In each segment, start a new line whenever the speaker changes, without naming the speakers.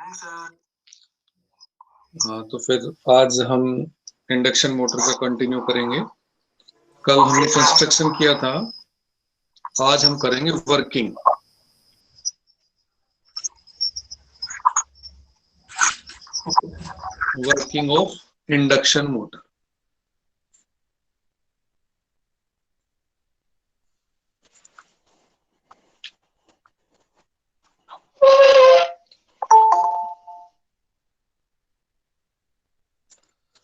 हाँ, तो फिर आज हम इंडक्शन मोटर का कंटिन्यू करेंगे। कल हमने कंस्ट्रक्शन किया था, आज हम करेंगे working. Working of induction motor.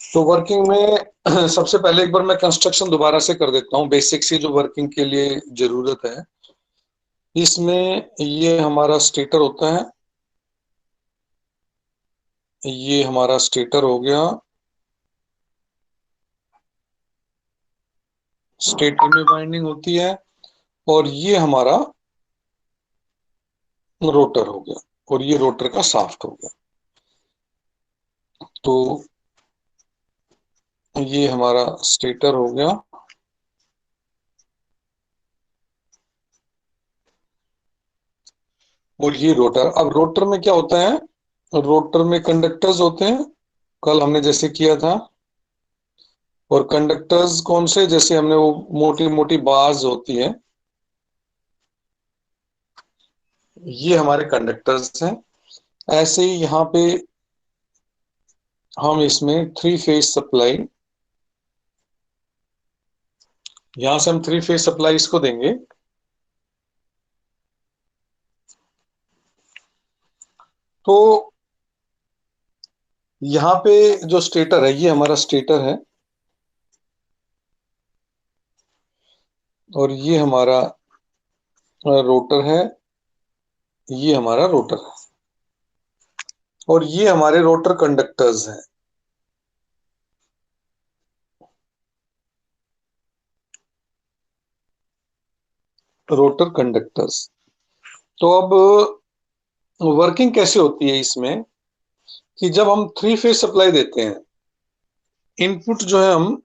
तो वर्किंग में सबसे पहले एक बार मैं कंस्ट्रक्शन दोबारा से कर देता हूँ, बेसिक सी जो वर्किंग के लिए जरूरत है। इसमें ये हमारा स्टेटर होता है, ये हमारा स्टेटर हो गया। स्टेटर में वाइंडिंग होती है और ये हमारा रोटर हो गया और ये रोटर का शाफ्ट हो गया। तो ये हमारा स्टेटर हो गया और ये रोटर। अब रोटर में क्या होता है, रोटर में कंडक्टर्स होते हैं, कल हमने जैसे किया था। और कंडक्टर्स कौन से, जैसे हमने वो मोटी मोटी बार्स होती है, ये हमारे कंडक्टर्स हैं। ऐसे ही यहाँ पे हम इसमें थ्री फेज सप्लाई, यहां से हम थ्री फेज सप्लाई इसको देंगे। तो यहाँ पे जो स्टेटर है, ये हमारा स्टेटर है और ये हमारा रोटर है, ये हमारा रोटर है और ये हमारे रोटर कंडक्टर्स हैं। Rotor conductors. तो अब वर्किंग कैसे होती है इसमें, कि जब हम थ्री फेज सप्लाई देते हैं, इनपुट जो है हम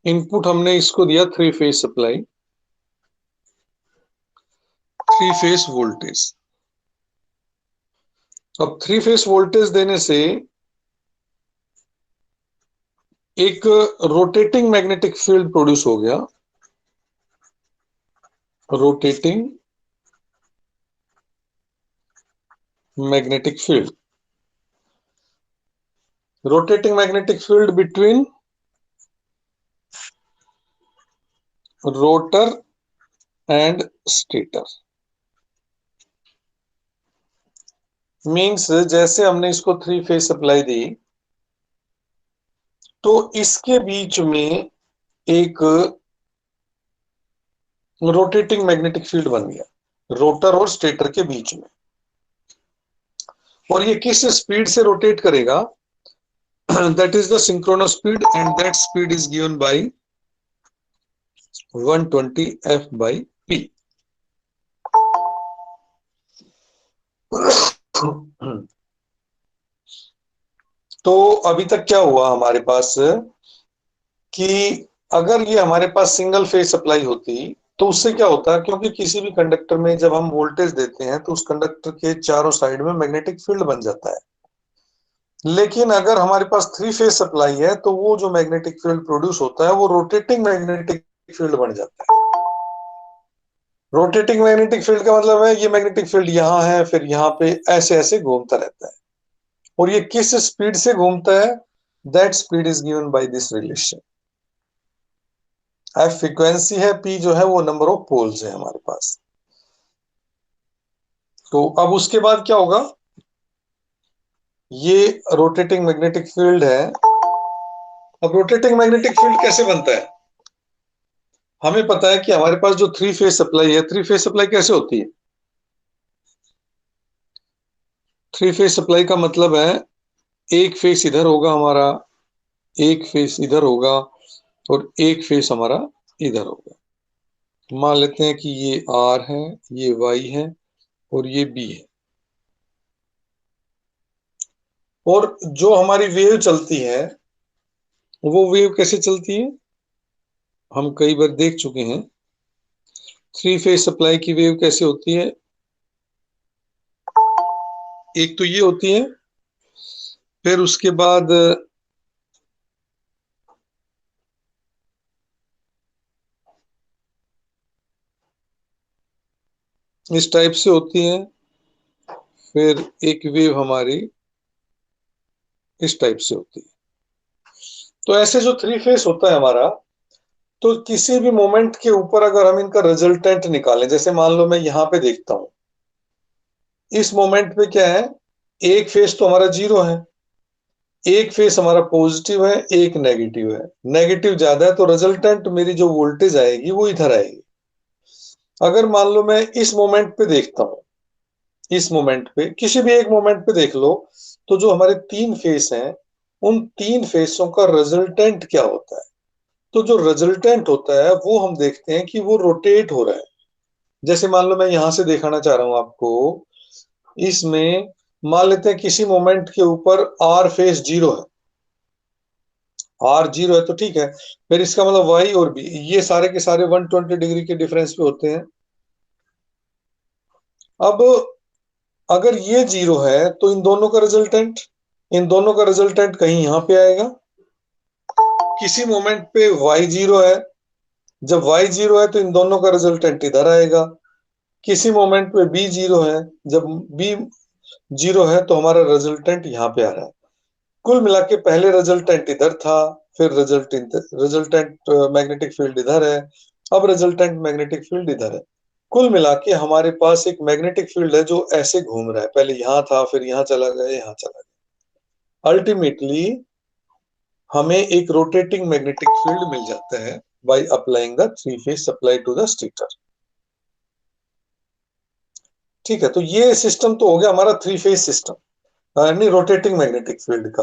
इनपुट हमने इसको दिया three phase supply, three phase voltage. अब थ्री फेज वोल्टेज देने से एक रोटेटिंग मैग्नेटिक फील्ड प्रोड्यूस हो गया। Rotating magnetic field, rotating magnetic field between rotor and stator. Means जैसे हमने इसको थ्री फेज सप्लाई दी तो इसके बीच में एक रोटेटिंग मैग्नेटिक फील्ड बन गया, रोटर और स्टेटर के बीच में। और ये किस स्पीड से रोटेट करेगा, that is the synchronous speed and that speed is given by 120 F by P। तो अभी तक क्या हुआ हमारे पास, कि अगर ये हमारे पास सिंगल फेज सप्लाई होती तो उससे क्या होता, क्योंकि किसी भी कंडक्टर में जब हम वोल्टेज देते हैं तो उस कंडक्टर के चारों साइड में मैग्नेटिक फील्ड बन जाता है। लेकिन अगर हमारे पास थ्री फेज सप्लाई है तो वो जो मैग्नेटिक फील्ड प्रोड्यूस होता है वो रोटेटिंग मैग्नेटिक फील्ड बन जाता है। रोटेटिंग मैग्नेटिक फील्ड का मतलब है ये मैग्नेटिक फील्ड यहाँ है, फिर यहाँ पे ऐसे ऐसे घूमता रहता है। और ये किस स्पीड से घूमता है, that speed is given by this relation. F frequency है, पी जो है वो नंबर ऑफ पोल्स है हमारे पास। तो अब उसके बाद क्या होगा, ये रोटेटिंग मैग्नेटिक फील्ड है। अब रोटेटिंग मैग्नेटिक फील्ड कैसे बनता है, हमें पता है कि हमारे पास जो थ्री फेज सप्लाई है, थ्री फेज सप्लाई कैसे होती है। थ्री फेज सप्लाई का मतलब है एक फेस इधर होगा हमारा, एक फेस इधर होगा और एक फेस हमारा इधर होगा। मान लेते हैं कि ये आर है, ये वाई है और ये बी है। और जो हमारी वेव चलती है वो वेव कैसे चलती है, हम कई बार देख चुके हैं। थ्री फेज सप्लाई की वेव कैसे होती है, एक तो ये होती है, फिर उसके बाद इस टाइप से होती है, फिर एक वेव हमारी इस टाइप से होती है। तो ऐसे जो थ्री फेस होता है हमारा, तो किसी भी मोमेंट के ऊपर अगर हम इनका रिजल्टेंट निकालें, जैसे मान लो मैं यहां पे देखता हूं, इस मोमेंट पे क्या है, एक फेस तो हमारा जीरो है, एक फेस हमारा पॉजिटिव है, एक नेगेटिव है। नेगेटिव ज्यादा है तो रिजल्टेंट मेरी जो वोल्टेज आएगी वो इधर आएगी। अगर मान लो मैं इस मोमेंट पे देखता हूं, इस मोमेंट पे किसी भी एक मोमेंट पे देख लो, तो जो हमारे तीन फेस हैं, उन तीन फेसों का रिजल्टेंट क्या होता है। तो जो रिजल्टेंट होता है वो हम देखते हैं कि वो रोटेट हो रहा है। जैसे मान लो मैं यहां से दिखाना चाह रहा हूं आपको, इसमें मान लेते हैं किसी मोमेंट के ऊपर आर फेस जीरो है, आर जीरो है तो ठीक है, फिर इसका मतलब वाई और बी ये सारे के सारे 120 डिग्री के डिफरेंस पे होते हैं। अब अगर ये जीरो है तो इन दोनों का रिजल्टेंट, इन दोनों का रिजल्टेंट कहीं यहां पे आएगा। किसी मोमेंट पे वाई जीरो है, जब वाई जीरो है तो इन दोनों का रिजल्टेंट इधर आएगा। किसी मोमेंट पे बी जीरो है, जब बी जीरो है तो हमारा रिजल्टेंट यहाँ पे आ रहा है। कुल मिला के पहले रिजल्टेंट इधर था, फिर रिजल्टेंट मैग्नेटिक फील्ड इधर है, अब रिजल्टेंट मैग्नेटिक फील्ड इधर है। कुल मिला के हमारे पास एक मैग्नेटिक फील्ड है जो ऐसे घूम रहा है, पहले यहाँ था, फिर यहाँ चला गया, यहाँ चला गया। अल्टीमेटली हमें एक रोटेटिंग मैग्नेटिक फील्ड मिल जाता है by applying the three phase supply to the stator. ठीक है, तो ये सिस्टम तो हो गया हमारा थ्री फेज सिस्टम, यानी रोटेटिंग मैग्नेटिक फील्ड का।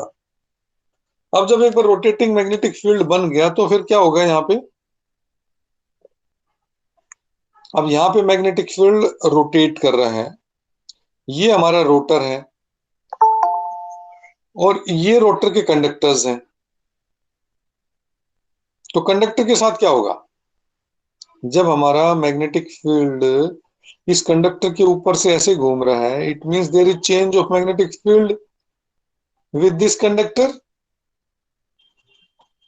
अब जब एक बार रोटेटिंग मैग्नेटिक फील्ड बन गया तो फिर क्या होगा यहाँ पे, अब यहाँ पे मैग्नेटिक फील्ड रोटेट कर रहा है, ये हमारा रोटर है और ये रोटर के कंडक्टर्स हैं। तो कंडक्टर के साथ क्या होगा, जब हमारा मैग्नेटिक फील्ड इस कंडक्टर के ऊपर से ऐसे घूम रहा है, it means there is change of magnetic field with this conductor.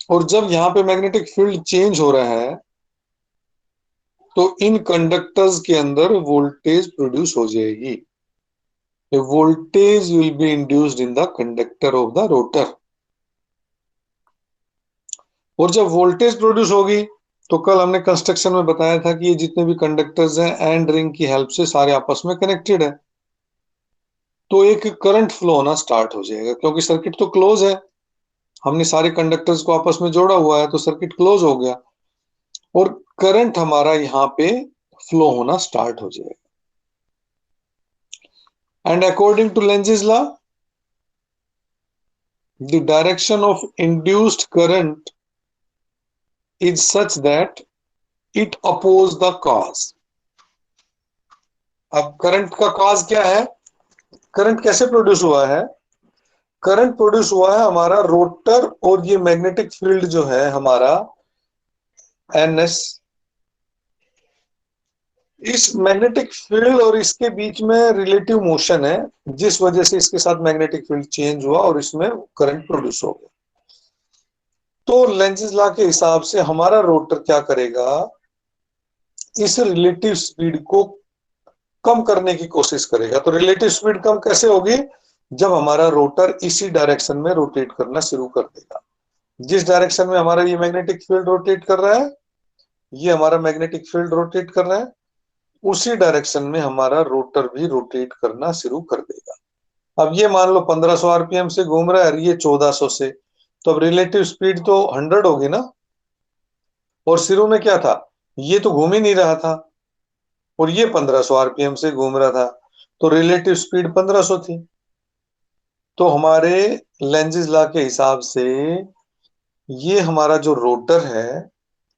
और जब यहाँ पे मैग्नेटिक फील्ड चेंज हो रहा है तो इन कंडक्टर्स के अंदर वोल्टेज प्रोड्यूस हो जाएगी। A voltage will be induced in the conductor of the rotor। और जब वोल्टेज प्रोड्यूस होगी तो कल हमने कंस्ट्रक्शन में बताया था कि ये जितने भी कंडक्टर्स हैं एंड रिंग की हेल्प से सारे आपस में कनेक्टेड है, तो एक करंट फ्लो होना स्टार्ट हो जाएगा क्योंकि सर्किट तो क्लोज है, हमने सारे कंडक्टर्स को आपस में जोड़ा हुआ है तो सर्किट क्लोज हो गया और करंट हमारा यहाँ पे फ्लो होना स्टार्ट हो जाएगा। And according to Lenz's law, the direction of induced current is such that it oppose the cause। अब करंट का कॉज क्या है, करंट कैसे प्रोड्यूस हुआ है, करंट प्रोड्यूस हुआ है हमारा रोटर और ये मैग्नेटिक फील्ड जो है हमारा एन एस, इस मैग्नेटिक फील्ड और इसके बीच में रिलेटिव मोशन है, जिस वजह से इसके साथ मैग्नेटिक फील्ड चेंज हुआ और इसमें करंट प्रोड्यूस हो गया। तो लेंजेस लॉ के हिसाब से हमारा रोटर क्या करेगा, इस रिलेटिव स्पीड को कम करने की कोशिश करेगा। तो रिलेटिव स्पीड कम कैसे होगी, जब हमारा रोटर इसी डायरेक्शन में रोटेट करना शुरू कर देगा। जिस डायरेक्शन में हमारा ये मैग्नेटिक फील्ड रोटेट कर रहा है, ये हमारा मैग्नेटिक फील्ड रोटेट कर रहा है, उसी डायरेक्शन में हमारा रोटर भी रोटेट करना शुरू कर देगा। अब ये मान लो 1500 आरपीएम से घूम रहा है और ये 1400 से, तो अब रिलेटिव स्पीड तो 100 होगी ना। और शुरू में क्या था, ये तो घूम ही नहीं रहा था और ये 1500 आरपीएम से घूम रहा था, तो रिलेटिव स्पीड 1500 थी। तो हमारे लेंजेस लॉ के हिसाब से ये हमारा जो रोटर है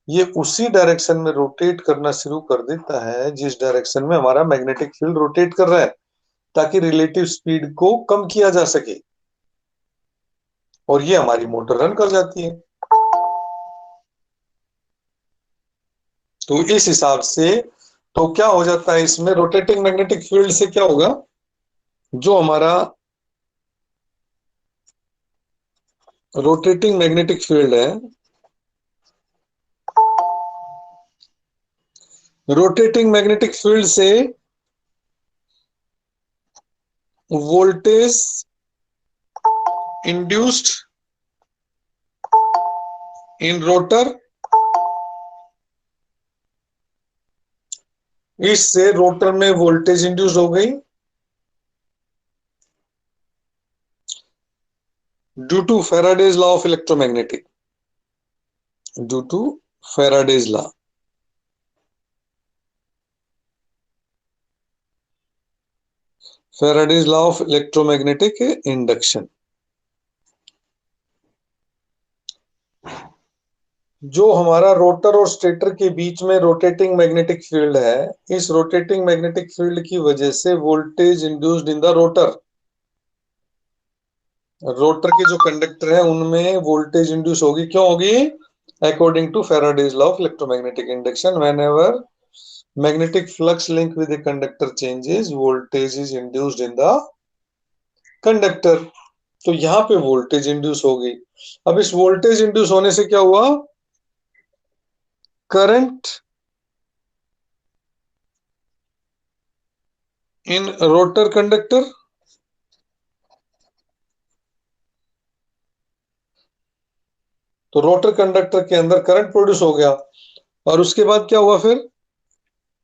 ये उसी डायरेक्शन में रोटेट करना शुरू कर देता है जिस डायरेक्शन में हमारा मैग्नेटिक फील्ड रोटेट कर रहा है, ताकि रिलेटिव स्पीड को कम किया जा सके और ये हमारी मोटर रन कर जाती है। तो इस हिसाब से तो क्या हो जाता है, इसमें रोटेटिंग मैग्नेटिक फील्ड से क्या होगा, जो हमारा रोटेटिंग मैग्नेटिक फील्ड है, रोटेटिंग मैग्नेटिक फील्ड से वोल्टेज इंड्यूस्ड इन रोटर, इससे रोटर में वोल्टेज इंड्यूस हो गई due to Faraday's law of electromagnetic, due to Faraday's law, Faraday's law of electromagnetic induction. जो हमारा रोटर और स्टेटर के बीच में रोटेटिंग मैग्नेटिक फील्ड है, इस रोटेटिंग मैग्नेटिक फील्ड की वजह से voltage induced in the rotor, rotor के जो कंडक्टर है उनमें वोल्टेज इंड्यूस होगी। क्यों होगी? According to Faraday's law of electromagnetic induction, whenever magnetic flux link with the conductor changes, voltage is induced in the conductor. तो यहां पे वोल्टेज इंड्यूस होगी। अब इस वोल्टेज इंड्यूस होने से क्या हुआ? करंट इन रोटर कंडक्टर, तो रोटर कंडक्टर के अंदर करंट प्रोड्यूस हो गया। और उसके बाद क्या हुआ फिर?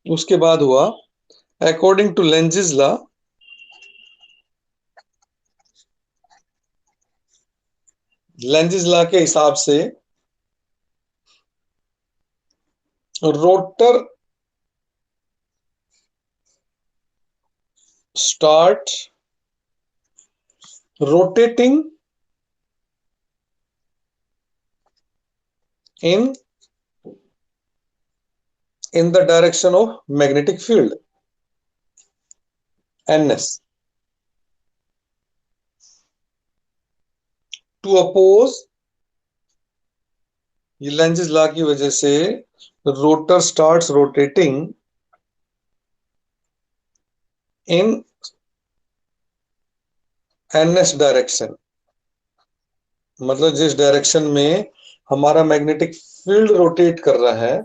उसके बाद हुआ, according to Lenz's law, Lenz's law के हिसाब से rotor start rotating in in the direction of magnetic field ns, to oppose, ये लेंजिस लॉ की वजह से rotor starts rotating in ns direction, मतलब जिस डायरेक्शन में हमारा मैग्नेटिक फील्ड रोटेट कर रहा है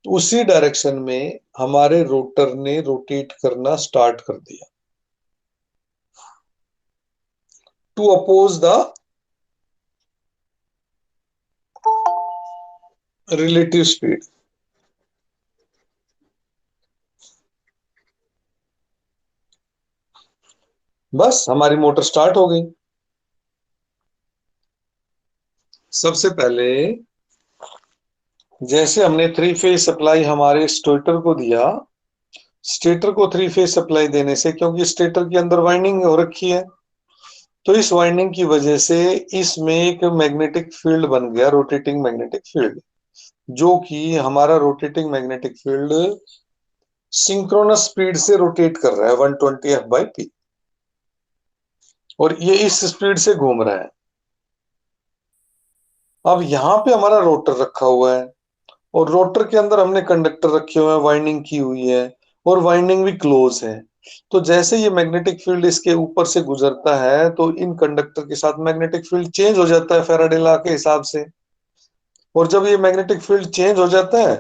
उसी डायरेक्शन में हमारे रोटर ने रोटेट करना स्टार्ट कर दिया, to oppose the relative speed. बस हमारी मोटर स्टार्ट हो गई। सबसे पहले जैसे हमने थ्री फेज सप्लाई हमारे स्टेटर को दिया, स्टेटर को थ्री फेज सप्लाई देने से, क्योंकि स्टेटर के अंदर वाइंडिंग हो रखी है, तो इस वाइंडिंग की वजह से इसमें एक मैग्नेटिक फील्ड बन गया, रोटेटिंग मैग्नेटिक फील्ड, जो कि हमारा rotating magnetic field synchronous speed से रोटेट कर रहा है 120 F/P, और ये इस स्पीड से घूम रहा है। अब यहाँ पे हमारा रोटर रखा हुआ है और रोटर के अंदर हमने कंडक्टर रखे हुए हैं, वाइंडिंग की हुई है और वाइंडिंग भी क्लोज है। तो जैसे ये मैग्नेटिक फील्ड इसके ऊपर से गुजरता है तो इन कंडक्टर के साथ मैग्नेटिक फील्ड चेंज हो जाता है फैराडे लॉ के हिसाब से, और जब ये मैग्नेटिक फील्ड चेंज हो जाता है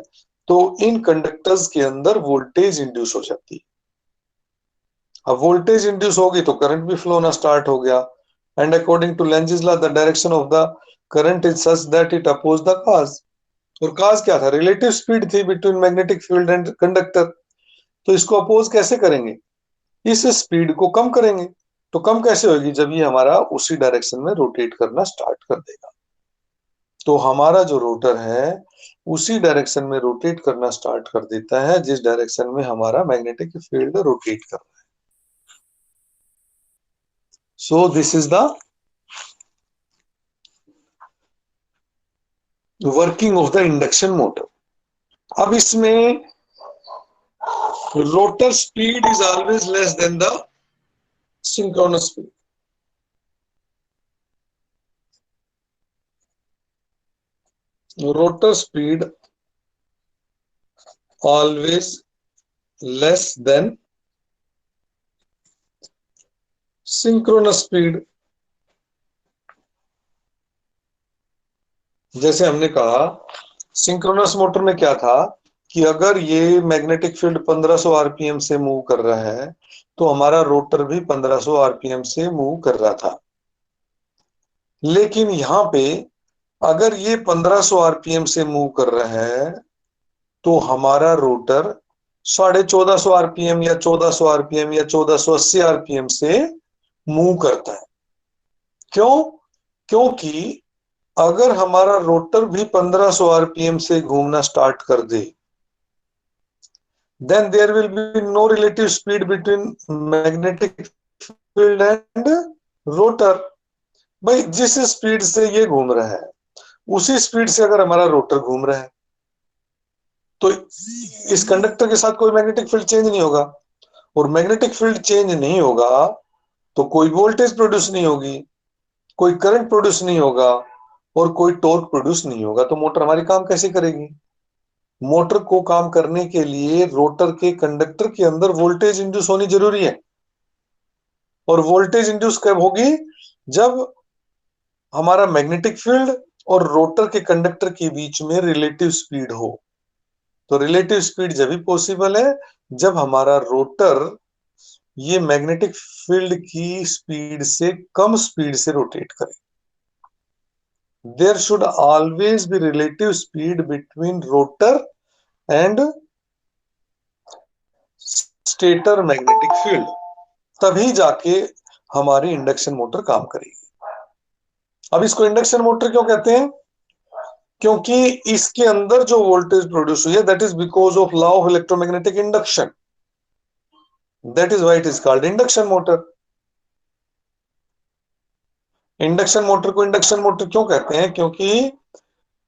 तो इन कंडक्टर्स के अंदर वोल्टेज इंड्यूस हो जाती है। अब वोल्टेज इंड्यूस होगी तो करंट भी फ्लो होना स्टार्ट हो गया, and according to Lenz's law the direction of the current is such that it oppose the cause. और काज क्या था? रिलेटिव स्पीड थी between magnetic field and conductor. तो इसको अपोज कैसे करेंगे? इस स्पीड को कम करेंगे। तो कम कैसे होगी? जब ये हमारा उसी डायरेक्शन में रोटेट करना स्टार्ट कर देगा, तो हमारा जो रोटर है उसी डायरेक्शन में रोटेट करना स्टार्ट कर देता है जिस डायरेक्शन में हमारा मैग्नेटिक फील्ड रोटेट कर रहा है। So this is the working of the induction motor. अब इसमें rotor speed is always less than the synchronous speed. Rotor speed always less than synchronous speed. जैसे हमने कहा सिंक्रोनस मोटर में क्या था कि अगर ये मैग्नेटिक फील्ड 1500 आरपीएम से मूव कर रहा है तो हमारा रोटर भी 1500 आरपीएम से मूव कर रहा था। लेकिन यहां पे अगर ये 1500 आरपीएम से मूव कर रहा है तो हमारा रोटर 1450 आरपीएम या 1400 आरपीएम या 1480 आरपीएम से मूव करता है। क्यों? क्योंकि अगर हमारा रोटर भी 1500 आरपीएम से घूमना स्टार्ट कर दे, then there will be no relative speed between magnetic field and rotor। भाई जिस स्पीड से ये घूम रहा है उसी स्पीड से अगर हमारा रोटर घूम रहा है तो इस कंडक्टर के साथ कोई मैग्नेटिक फील्ड चेंज नहीं होगा, और मैग्नेटिक फील्ड चेंज नहीं होगा तो कोई वोल्टेज प्रोड्यूस नहीं होगी, कोई करंट प्रोड्यूस नहीं होगा और कोई टॉर्क प्रोड्यूस नहीं होगा। तो मोटर हमारी काम कैसे करेगी? मोटर को काम करने के लिए रोटर के कंडक्टर के अंदर वोल्टेज इंड्यूस होनी जरूरी है, और वोल्टेज इंड्यूस कब होगी? जब हमारा मैग्नेटिक फील्ड और रोटर के कंडक्टर के बीच में रिलेटिव स्पीड हो। तो रिलेटिव स्पीड जब भी पॉसिबल है जब हमारा रोटर ये मैग्नेटिक फील्ड की स्पीड से कम स्पीड से रोटेट करे। There should always be relative speed between rotor and stator magnetic field, तभी जाके हमारी इंडक्शन मोटर काम करेगी। अब इसको इंडक्शन मोटर क्यों कहते हैं? क्योंकि इसके अंदर जो वोल्टेज प्रोड्यूस हुई है that is because of law of electromagnetic induction, that is why it is called induction motor. Induction motor को इंडक्शन मोटर क्यों कहते हैं? क्योंकि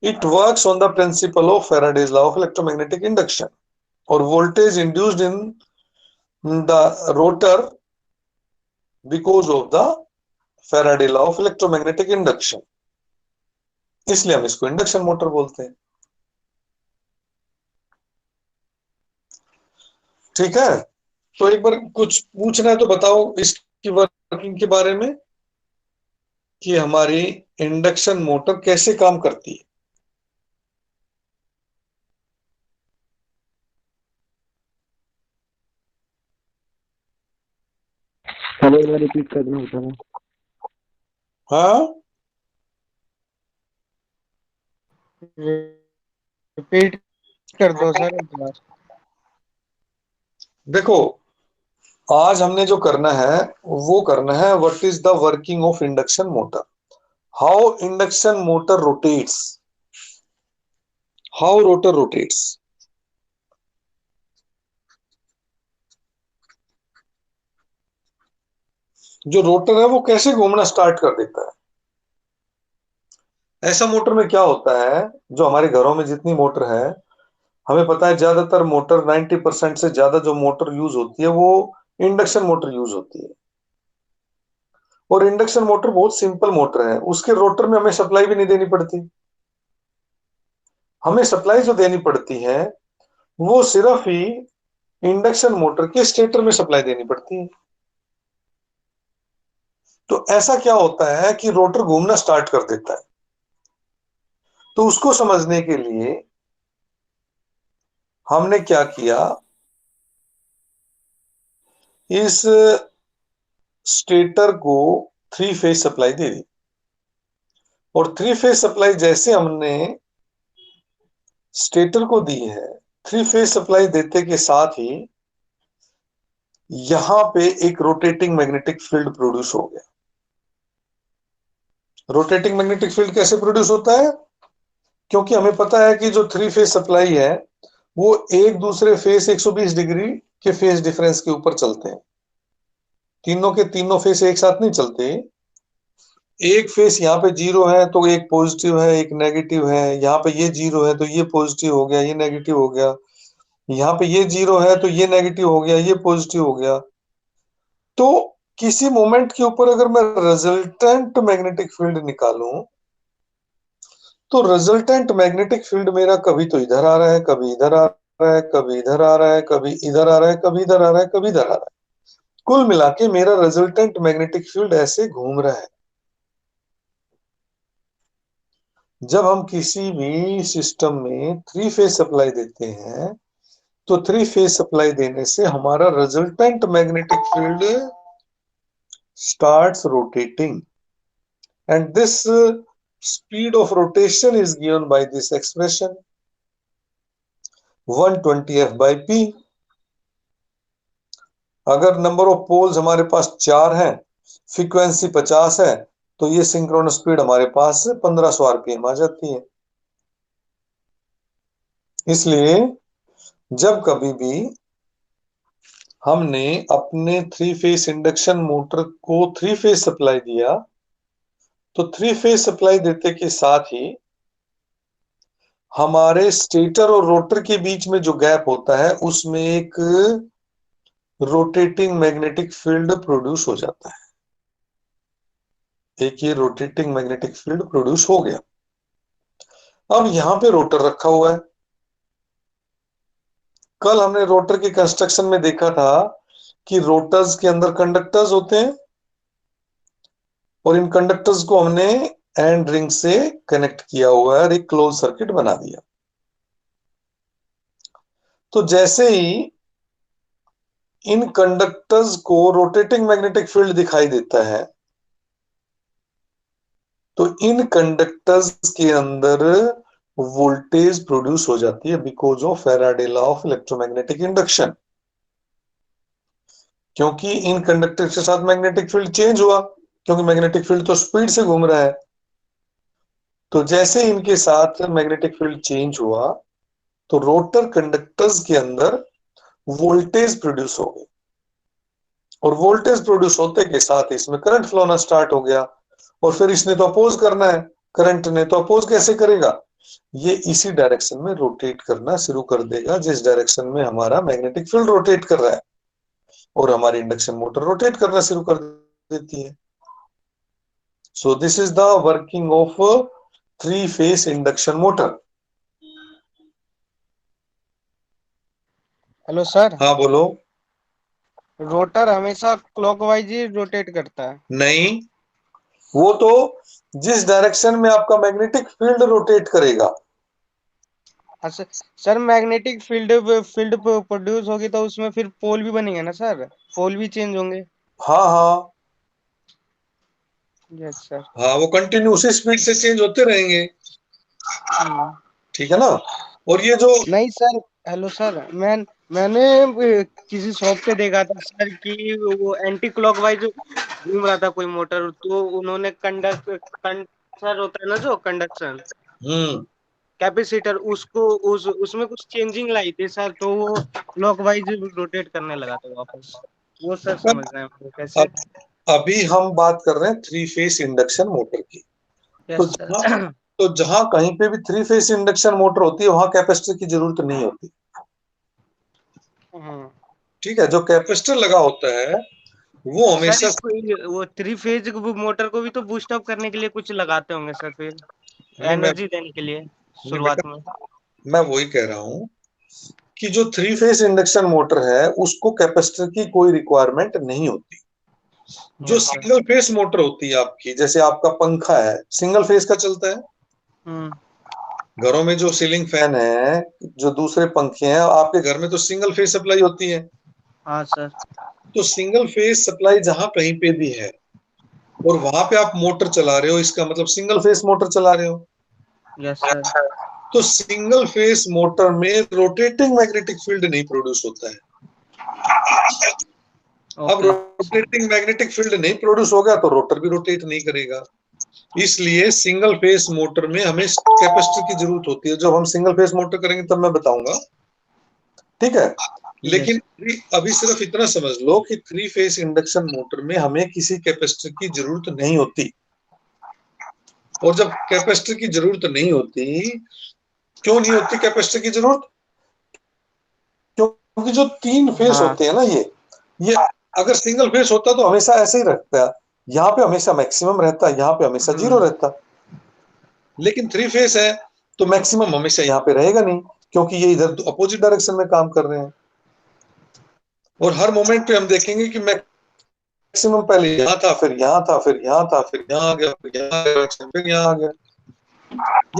it works on the principle of Faraday's law of electromagnetic induction, और voltage induced in the rotor because of the Faraday law of electromagnetic induction, इसलिए हम इसको induction motor बोलते हैं। ठीक है, तो एक बार कुछ पूछना है तो बताओ इसकी वर्किंग के बारे में कि हमारी इंडक्शन मोटर कैसे काम करती है।
चलो एक बार रिपीट करना होता है।
हाँ,
रिपीट कर दो सर एक बार।
देखो आज हमने जो करना है वो करना है what is the working of induction motor, how induction motor rotates, how rotor rotates. जो रोटर है वो कैसे घूमना स्टार्ट कर देता है। ऐसा मोटर में क्या होता है, जो हमारे घरों में जितनी मोटर है हमें पता है ज्यादातर मोटर 90% से ज्यादा जो मोटर यूज होती है वो इंडक्शन मोटर यूज होती है। और इंडक्शन मोटर बहुत सिंपल मोटर है, उसके रोटर में हमें सप्लाई भी नहीं देनी पड़ती। हमें सप्लाई जो देनी पड़ती है वो सिर्फ ही इंडक्शन मोटर के स्टेटर में सप्लाई देनी पड़ती है। तो ऐसा क्या होता है कि रोटर घूमना स्टार्ट कर देता है, तो उसको समझने के लिए हमने क्या किया, इस स्टेटर को 3 फेज सप्लाई दे दी, और 3 फेज सप्लाई जैसे हमने स्टेटर को दी है 3 फेज सप्लाई देते के साथ ही यहां पे एक रोटेटिंग मैग्नेटिक फील्ड प्रोड्यूस हो गया। रोटेटिंग मैग्नेटिक फील्ड कैसे प्रोड्यूस होता है? क्योंकि हमें पता है कि जो 3 फेज सप्लाई है वो एक दूसरे फेस 120 डिग्री के फेस डिफरेंस के ऊपर चलते हैं। तीनों के तीनों फेस एक साथ नहीं चलते। एक फेस यहाँ पे जीरो है तो एक पॉजिटिव है एक नेगेटिव है, यहाँ पे ये जीरो है तो ये पॉजिटिव हो गया ये नेगेटिव हो गया, यहाँ पे ये जीरो है तो ये नेगेटिव हो गया ये पॉजिटिव हो गया। तो किसी मोमेंट के ऊपर अगर मैं रिजल्टेंट मैग्नेटिक फील्ड निकालूं तो रिजल्टेंट मैग्नेटिक फील्ड मेरा कभी तो इधर आ रहा है कभी इधर आ रहा है कभी इधर आ रहा है कभी इधर आ रहा है कभी इधर आ रहा है कभी इधर आ रहा है। कुल मिला के मेरा रिजल्टेंट मैग्नेटिक फील्ड ऐसे घूम रहा है। जब हम किसी भी सिस्टम में थ्री फेज सप्लाई देते हैं तो थ्री फेज सप्लाई देने से हमारा resultant magnetic field starts rotating, and this speed of rotation is given by this expression 120 f by p। अगर नंबर ऑफ पोल्स हमारे पास 4 हैं, फ्रीक्वेंसी 50 है, तो ये सिंक्रोनस स्पीड हमारे पास 1500 आरपीएम आ जाती है। इसलिए जब कभी भी हमने अपने थ्री फेज इंडक्शन मोटर को थ्री फेज सप्लाई दिया, तो थ्री फेज सप्लाई देते के साथ ही हमारे स्टेटर और रोटर के बीच में जो गैप होता है उसमें एक रोटेटिंग मैग्नेटिक फील्ड प्रोड्यूस हो जाता है। एक ये रोटेटिंग मैग्नेटिक फील्ड प्रोड्यूस हो गया। अब यहां पे रोटर रखा हुआ है। कल हमने रोटर के कंस्ट्रक्शन में देखा था कि रोटर्स के अंदर कंडक्टर्स होते हैं और इन कंडक्टर्स को हमने एंड रिंग से कनेक्ट किया हुआ है और एक क्लोज सर्किट बना दिया। तो जैसे ही इन कंडक्टर्स को रोटेटिंग मैग्नेटिक फील्ड दिखाई देता है, तो इन कंडक्टर्स के अंदर वोल्टेज प्रोड्यूस हो जाती है because of Faraday law of electromagnetic induction. क्योंकि इन कंडक्टर्स के साथ मैग्नेटिक फील्ड चेंज हुआ, क्योंकि मैग्नेटिक फील्ड तो स्पीड से घूम रहा है। तो जैसे इनके साथ मैग्नेटिक फील्ड चेंज हुआ तो रोटर कंडक्टर्स के अंदर वोल्टेज प्रोड्यूस हो गई, और वोल्टेज प्रोड्यूस होते के साथ इसमें करंट फ्लो होना स्टार्ट हो गया। और फिर इसने तो अपोज करना है, करंट ने तो अपोज कैसे करेगा, ये इसी डायरेक्शन में रोटेट करना शुरू कर देगा जिस डायरेक्शन में हमारा मैग्नेटिक फील्ड रोटेट कर रहा है, और हमारी इंडक्शन मोटर रोटेट करना शुरू कर देती है। So this is the working of three phase induction motor.
Hello sir.
हाँ बोलो।
रोटर हमेशा क्लॉकवाइज ही रोटेट करता है?
नहीं, वो तो जिस डायरेक्शन में आपका मैग्नेटिक फील्ड रोटेट करेगा।
अच्छा sir, magnetic field field produce होगी तो उसमें फिर पोल भी बनेंगे ना सर? पोल भी चेंज होंगे?
हाँ हाँ
यस सर।
हाँ, वो कंटिन्यू उसी स्पीड से चेंज होते रहेंगे। ठीक है ना। और ये जो
नहीं सर, हेलो सर, मैंने किसी शॉप पे देखा था सर कि वो एंटी क्लॉकवाइज घूम रहा था कोई मोटर, तो उन्होंने कंडक्टर होता है ना, जो कंडक्शन
हम्म
कैपेसिटर, उसमें कुछ चेंजिंग लाई थी सर, तो वो क्लॉकवाइज रोटेट करने लगा था वापस। वो सर
अब
समझना है मुझे कैसे।
अब अभी हम बात कर रहे हैं थ्री फेस इंडक्शन मोटर की। तो
यस
जहां
सर।
तो जहां कहीं पे भी थ्री फेस इंडक्शन मोटर होती है वहां कैपेसिटर की जरूरत नहीं होती।
हम्म।
ठीक है, जो कैपेसिटर लगा होता है वो
सर
हमेशा।
वो थ्री फेज मोटर को भी तो बूस्ट अप करने के लिए कुछ लगाते होंगे सर, फिर
नहीं मैं
एनर्जी देने के लिए
नहीं बेटा,
शुरुआत में।
मैं वही कह रहा हूं कि जो थ्री फेस इंडक्शन मोटर है उसको कैपेसिटर की कोई रिक्वायरमेंट नहीं होती। जो
yes sir.
Single phase motor होती है आपकी, जैसे आपका पंखा है सिंगल फेस का चलता है।
हम्म।
घरों में जो सीलिंग फैन है, जो दूसरे पंखे हैं, आपके घर में तो सिंगल फेस सप्लाई होती है।
हाँ सर।
तो सिंगल फेस सप्लाई जहां कहीं पे भी है और वहां पे आप मोटर चला रहे हो, इसका मतलब सिंगल फेस मोटर चला रहे हो।
Yes sir.
तो सिंगल फेस मोटर में रोटेटिंग मैग्नेटिक फील्ड नहीं प्रोड्यूस होता है। अब
ओके।
रोटेटिंग मैग्नेटिक फील्ड नहीं प्रोड्यूस हो गया तो रोटर भी रोटेट नहीं करेगा। इसलिए सिंगल फेस मोटर में हमें कैपेसिटर की जरूरत होती है। जब हम सिंगल फेस मोटर करेंगे तब मैं बताऊंगा। ठीक है। लेकिन
यस।
अभी सिर्फ इतना समझ लो कि थ्री फेस इंडक्शन मोटर में हमें किसी कैपेसिटर की जरूरत नहीं होती। और जब कैपेसिटर की जरूरत नहीं होती, क्यों नहीं होती कैपेसिटर की जरूरत, क्योंकि जो तीन फेस
हाँ।
होते हैं ना, ये अगर सिंगल फेस होता तो हमेशा ऐसे ही रहता है। यहाँ पे हमेशा मैक्सिमम रहता, यहाँ पे हमेशा जीरो
हम्म।
रहता। लेकिन थ्री फेस है तो मैक्सिमम हमेशा यहाँ पे रहेगा नहीं, क्योंकि ये इधर अपोजिट डायरेक्शन में काम कर रहे हैं। और हर मोमेंट पे हम देखेंगे कि मैक्सिमम पहले यहाँ था, फिर यहाँ था, फिर यहाँ था, फिर यहाँ आ गया, फिर यहाँ आ गया, फिर यहाँ आ गया।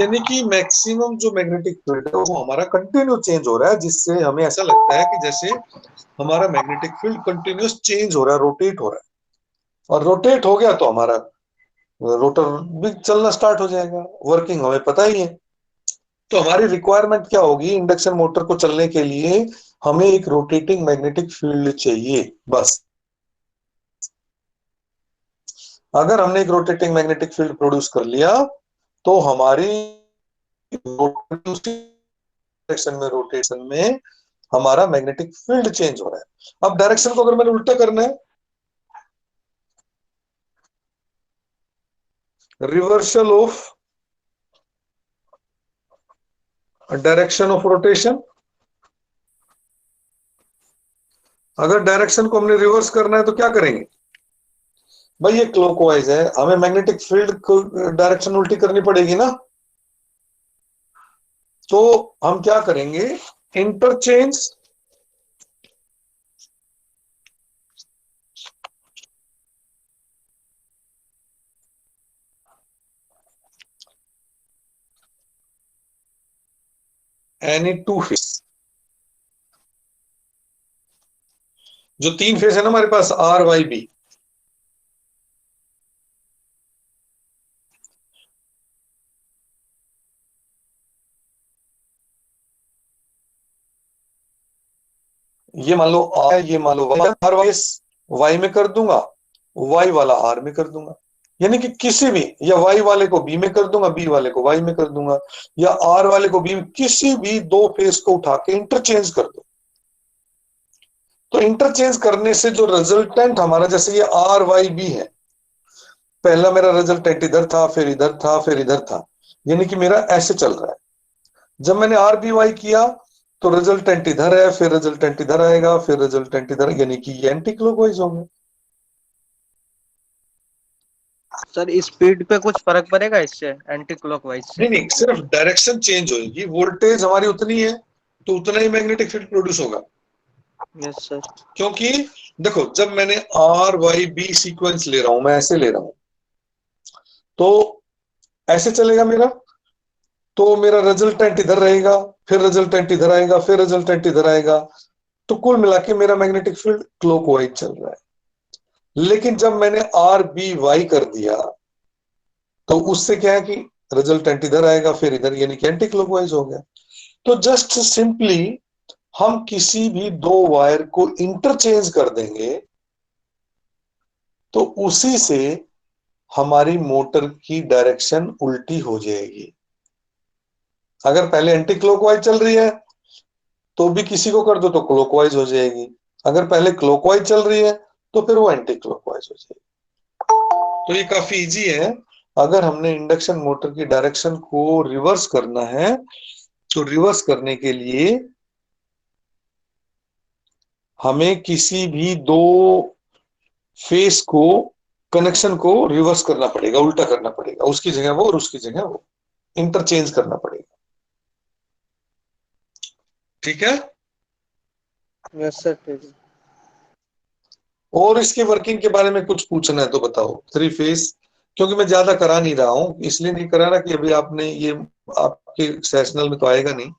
यानी कि मैक्सिमम जो मैग्नेटिक फील्ड है वो हमारा कंटिन्यू चेंज हो रहा है, जिससे हमें ऐसा लगता है कि जैसे हमारा मैग्नेटिक फील्ड कंटिन्यूस चेंज हो रहा है, रोटेट हो रहा है। और रोटेट हो गया तो हमारा रोटर भी चलना स्टार्ट हो जाएगा। वर्किंग हमें पता ही है। तो हमारी रिक्वायरमेंट क्या होगी इंडक्शन मोटर को चलने के लिए? हमें एक रोटेटिंग मैग्नेटिक फील्ड चाहिए, बस। अगर हमने एक रोटेटिंग मैग्नेटिक फील्ड प्रोड्यूस कर लिया तो हमारी डायरेक्शन में, रोटेशन में हमारा मैग्नेटिक फील्ड चेंज हो रहा है। अब डायरेक्शन को अगर मैंने उल्टा करना है, reversal of direction of rotation. अगर डायरेक्शन को हमने रिवर्स करना है तो क्या करेंगे भाई? ये क्लॉकवाइज है, हमें मैग्नेटिक फील्ड को डायरेक्शन उल्टी करनी पड़ेगी ना। तो हम क्या करेंगे? Interchange any two face. जो तीन फेस है ना हमारे पास, आर वाई बी, ये मान लो आर, ये मान लो वाई, हर वाइस वाई में कर दूंगा, वाई वाला आर में कर दूंगा। यानी कि किसी भी, या वाई वाले को बी में कर दूंगा, बी वाले को वाई में कर दूंगा, या आर वाले को बी में, किसी भी दो फेस को उठा के इंटरचेंज कर दो। तो इंटरचेंज करने से जो रिजल्टेंट हमारा, जैसे ये आर वाई बी है, पहला मेरा रिजल्टेंट इधर था, फिर इधर था, फिर इधर था, यानी कि मेरा ऐसे चल रहा है। जब मैंने आर बी वाई किया तो रिजल्टेंट इधर है, फिर रिजल्टेंट इधर आएगा, फिर रिजल्टेंट इधर, यानी कि ये एंटी क्लॉकवाइज हो गया।
सर स्पीड पे कुछ फर्क पड़ेगा इससे, एंटी क्लॉकवाइज से?
नहीं नहीं, सिर्फ डायरेक्शन चेंज होगी, वोल्टेज हमारी उतनी है तो उतना ही मैग्नेटिक फील्ड प्रोड्यूस होगा।
Yes sir.
क्योंकि देखो, जब मैंने आर वाई बी सीक्वेंस ले रहा हूं, मैं ऐसे ले रहा हूं, तो ऐसे चलेगा मेरा, तो मेरा रिजल्टेंट इधर रहेगा, फिर रिजल्टेंट इधर आएगा, फिर रिजल्टेंट इधर आएगा, तो कुल मिला के मेरा मैग्नेटिक फील्ड क्लॉकवाइज चल रहा है। लेकिन जब मैंने आर बी वाई कर दिया तो उससे क्या है कि रिजल्टेंट इधर आएगा, फिर इधर, यानी कि एंटी क्लॉकवाइज हो गया। तो जस्ट सिंपली हम किसी भी दो वायर को इंटरचेंज कर देंगे तो उसी से हमारी मोटर की डायरेक्शन उल्टी हो जाएगी। अगर पहले एंटी क्लॉकवाइज चल रही है तो भी किसी को कर दो तो क्लॉकवाइज हो जाएगी, अगर पहले क्लॉकवाइज चल रही है तो फिर वो एंटी क्लॉकवाइज हो जाएगी। तो ये काफी इजी है। अगर हमने इंडक्शन मोटर की डायरेक्शन को रिवर्स करना है तो रिवर्स करने के लिए हमें किसी भी दो फेस को, कनेक्शन को रिवर्स करना पड़ेगा, उल्टा करना पड़ेगा, उसकी जगह वो और उसकी जगह वो, इंटरचेंज करना पड़ेगा। ठीक है?
यस सर ठीक है।
और इसके वर्किंग के बारे में कुछ पूछना है तो बताओ। थ्री फेस, क्योंकि मैं ज्यादा करा नहीं रहा हूं, इसलिए नहीं करा रहा कि अभी आपने ये, आपके सेशनल में तो आएगा नहीं,